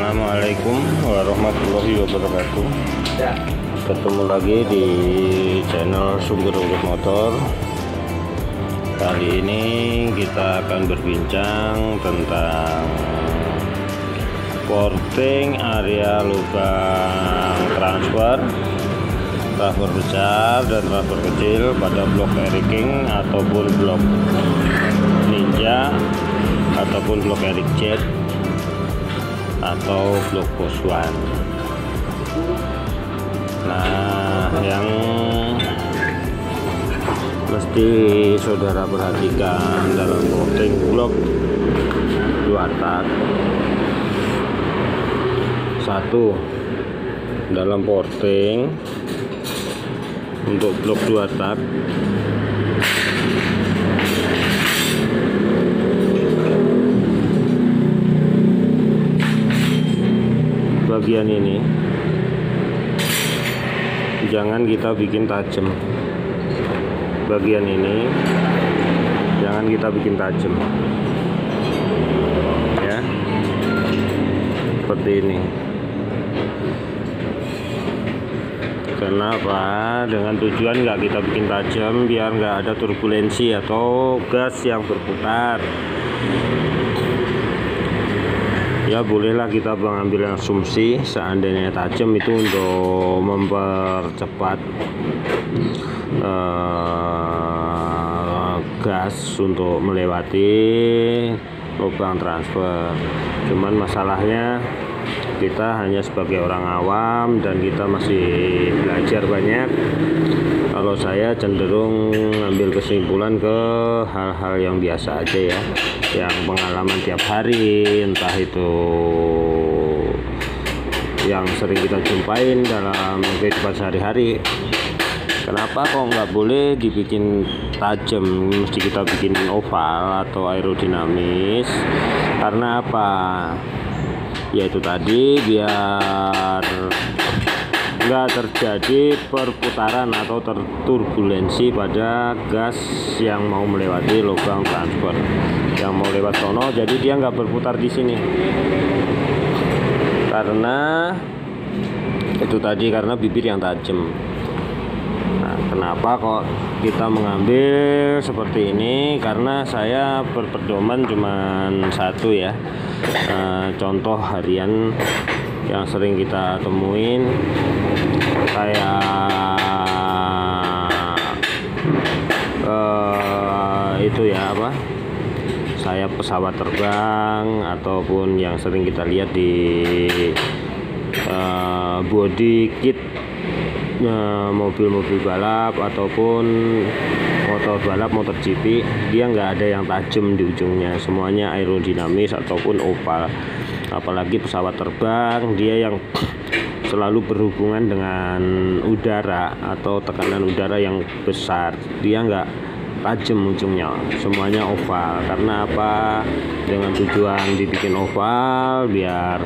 Assalamualaikum warahmatullahi wabarakatuh. Ketemu lagi di channel Sumber Urut Motor. Kali ini kita akan berbincang tentang porting area lubang transfer besar dan transfer kecil pada blok Eric King ataupun blok Ninja ataupun blok Eric Jet atau blok Boswan. Nah, yang mesti saudara perhatikan dalam porting blok 2 tak. 1. Dalam porting untuk blok 2 tak bagian ini jangan kita bikin tajam. Bagian ini jangan kita bikin tajam ya, seperti ini. Kenapa? Dengan tujuan nggak kita bikin tajam biar nggak ada turbulensi atau gas yang berputar. Ya bolehlah kita mengambil asumsi seandainya tajam itu untuk mempercepat gas untuk melewati lubang transfer. Cuman masalahnya kita hanya sebagai orang awam dan kita masih belajar banyak. Kalau saya cenderung ambil kesimpulan ke hal-hal yang biasa aja ya, yang pengalaman tiap hari, entah itu yang sering kita jumpain dalam kehidupan sehari-hari. Kenapa kok nggak boleh dibikin tajam, mesti kita bikin oval atau aerodinamis? Karena apa? Yaitu tadi biar nggak terjadi perputaran atau turbulensi pada gas yang mau melewati lubang transfer, yang mau lewat sono, jadi dia nggak berputar di sini. Karena itu tadi, karena bibir yang tajam. Nah, kenapa kok kita mengambil seperti ini? Karena saya berpedoman cuman satu ya, contoh harian yang sering kita temuin kayak itu ya, apa, sayap pesawat terbang ataupun yang sering kita lihat di body kit mobil-mobil balap ataupun motor balap, motor GP, dia nggak ada yang tajam di ujungnya, semuanya aerodinamis ataupun oval. Apalagi pesawat terbang, dia yang selalu berhubungan dengan udara atau tekanan udara yang besar, dia nggak tajam ujungnya, semuanya oval. Karena apa? Dengan tujuan dibikin oval biar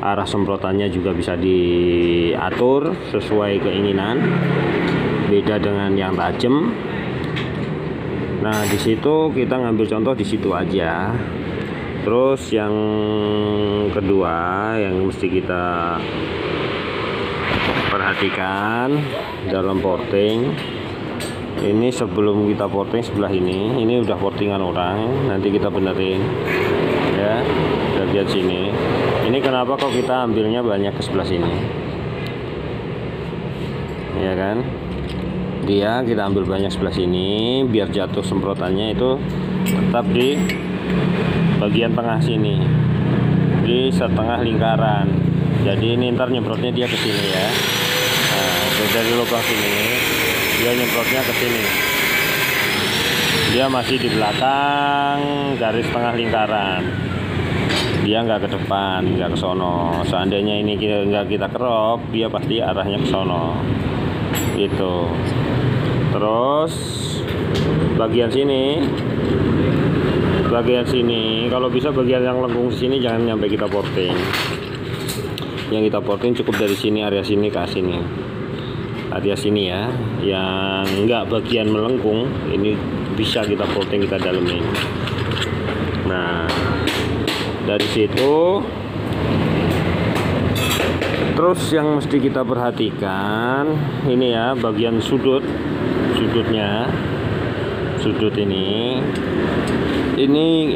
arah semprotannya juga bisa diatur sesuai keinginan, beda dengan yang tajam. Nah, di situ kita ngambil contoh di situ aja. Terus yang kedua yang mesti kita perhatikan dalam porting ini, sebelum kita porting sebelah ini udah portingan orang, nanti kita benerin ya. Kita lihat sini, ini kenapa kok kita ambilnya banyak ke sebelah sini ya kan, dia kita ambil banyak sebelah sini biar jatuh semprotannya itu tetap di bagian tengah sini, di setengah lingkaran. Jadi ini ntar nyemprotnya dia ke sini ya. Nah, dari lubang sini dia nyemprotnya ke sini, dia masih di belakang garis tengah lingkaran, dia nggak ke depan, nggak ke sono. Seandainya ini nggak kita crop, dia pasti arahnya ke sono gitu. Terus bagian sini kalau bisa bagian yang lengkung sini jangan nyampe kita porting. Yang kita porting cukup dari sini, area sini ke sini, area sini ya, yang enggak bagian melengkung ini bisa kita porting, kita dalemin. Nah, dari situ Terus yang mesti kita perhatikan ini ya, bagian sudutnya, sudut ini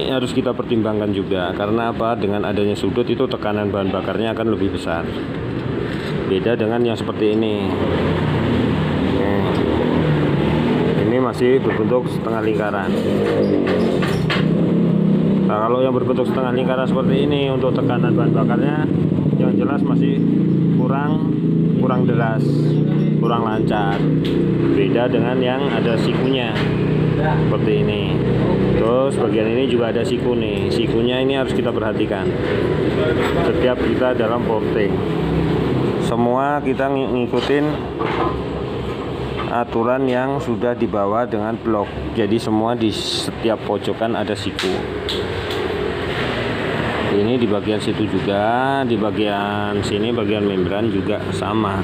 harus kita pertimbangkan juga. Karena apa? Dengan adanya sudut itu tekanan bahan bakarnya akan lebih besar. Beda dengan yang seperti ini. Ini masih berbentuk setengah lingkaran. Nah, kalau yang berbentuk setengah lingkaran seperti ini, untuk tekanan bahan bakarnya yang jelas masih kurang deras, kurang lancar. Beda dengan yang ada sikunya seperti ini. Terus bagian ini juga ada siku nih. Sikunya ini harus kita perhatikan setiap kita dalam porting. Semua kita ngikutin aturan yang sudah dibawa dengan blok. Jadi semua di setiap pojokan ada siku. Ini di bagian situ juga, di bagian sini bagian membran juga sama.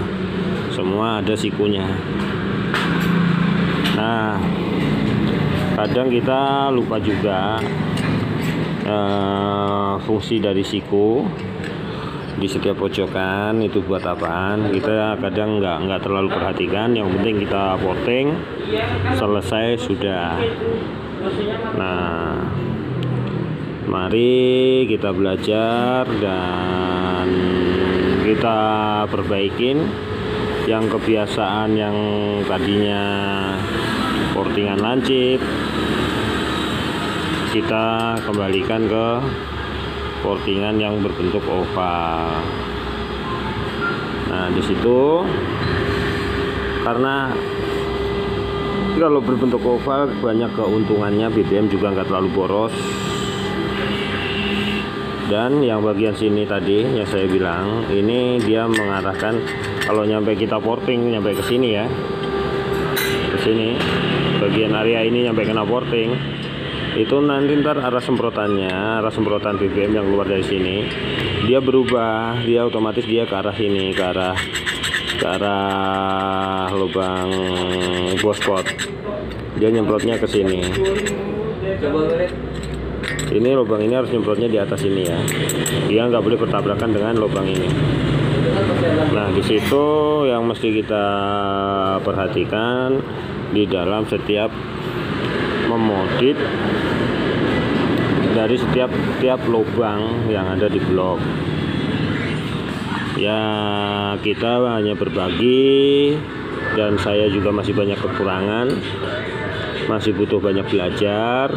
Semua ada sikunya. Nah, kadang kita lupa juga fungsi dari siku di setiap pojokan itu buat apaan. Kita kadang nggak terlalu perhatikan. Yang penting kita porting selesai sudah. Nah, mari kita belajar dan kita perbaikin yang kebiasaan yang tadinya portingan lancip, kita kembalikan ke portingan yang berbentuk oval. Nah, di situ karena kalau berbentuk oval banyak keuntungannya, BBM juga nggak terlalu boros. Dan yang bagian sini tadi yang saya bilang, ini dia mengarahkan kalau nyampe kita porting nyampe ke sini ya, ke sini bagian area ini nyampe kena porting, itu nanti ntar arah semprotan BBM yang keluar dari sini dia berubah, dia otomatis dia ke arah sini, ke arah lubang bospot. Dia nyemprotnya ke sini. Ini lubang ini harus nyemprotnya di atas ini ya. Dia nggak boleh bertabrakan dengan lubang ini. Nah, di situ yang mesti kita perhatikan di dalam setiap memodif dari setiap lubang yang ada di blok. Ya, kita hanya berbagi dan saya juga masih banyak kekurangan, masih butuh banyak belajar.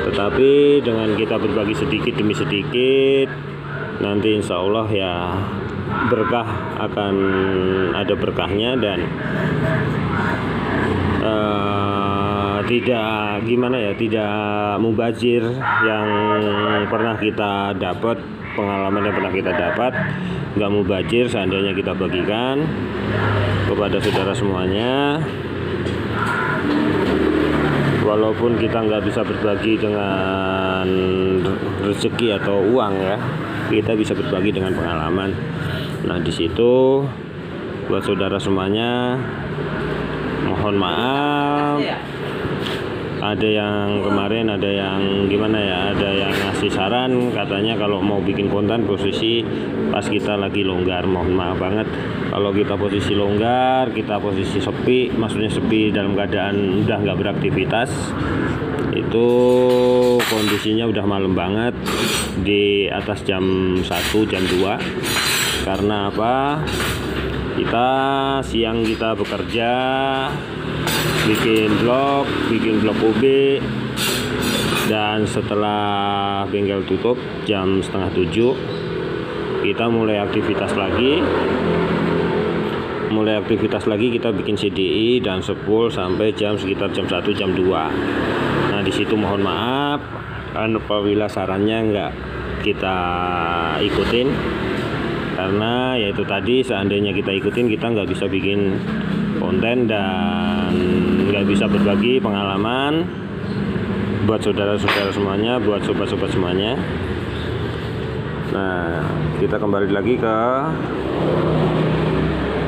Tetapi dengan kita berbagi sedikit demi sedikit, nanti insya Allah ya berkah, akan ada berkahnya. Dan tidak gimana ya, tidak mubazir yang pernah kita dapat, pengalaman yang pernah kita dapat, nggak mubazir seandainya kita bagikan kepada saudara semuanya. Walaupun kita nggak bisa berbagi dengan rezeki atau uang ya, kita bisa berbagi dengan pengalaman. Nah, di situ buat saudara semuanya mohon maaf, ada yang kemarin ada yang gimana ya, ada yang ngasih saran katanya kalau mau bikin konten posisi pas kita lagi longgar. Mohon maaf banget kalau kita posisi longgar, kita posisi sepi, maksudnya sepi dalam keadaan udah nggak beraktivitas, itu kondisinya udah malam banget, di atas jam 1, jam 2. Karena apa? Kita siang kita bekerja, bikin blok OB, dan setelah bengkel tutup jam 6:30 kita mulai aktivitas lagi, kita bikin CDI dan sepul sampai sekitar jam 1, jam 2. Nah, di situ mohon maaf apabila sarannya nggak kita ikutin, karena yaitu tadi seandainya kita ikutin kita nggak bisa bikin konten dan nggak bisa berbagi pengalaman buat saudara-saudara semuanya, buat sobat-sobat semuanya. Nah, kita kembali lagi ke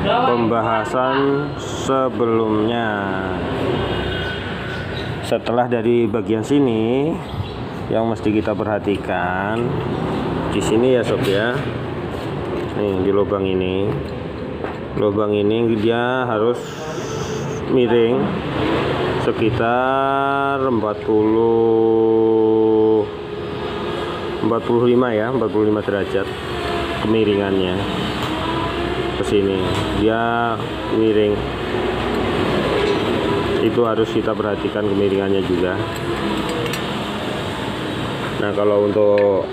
pembahasan sebelumnya. Setelah dari bagian sini yang mesti kita perhatikan di sini ya sob ya, nih di lubang ini. Lubang ini dia harus miring sekitar 45 ya, 45 derajat kemiringannya ke sini. Dia miring. Itu harus kita perhatikan kemiringannya juga. Nah, kalau untuk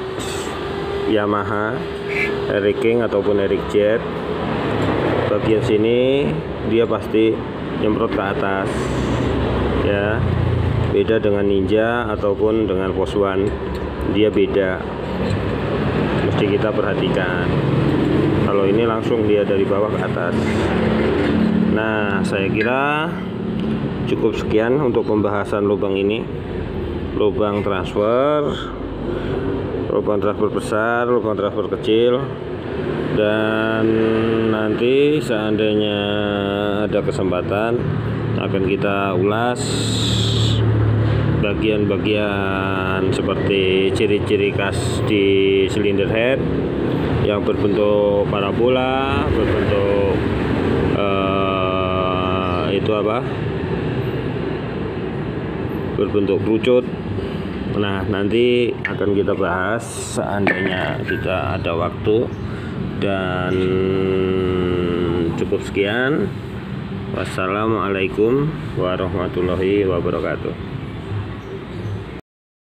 Yamaha Eric King ataupun Eric Jet, bagian sini dia pasti nyemprot ke atas ya. Beda dengan Ninja ataupun dengan Pos One, dia beda, mesti kita perhatikan. Kalau ini langsung dia dari bawah ke atas. Nah, saya kira cukup sekian untuk pembahasan lubang ini. Lubang transfer besar, lubang transfer kecil. Dan nanti seandainya ada kesempatan akan kita ulas bagian-bagian seperti ciri-ciri khas di silinder head yang berbentuk parabola, berbentuk berbentuk kerucut. Nah, nanti akan kita bahas seandainya kita ada waktu. Dan cukup sekian. Wassalamualaikum warahmatullahi wabarakatuh.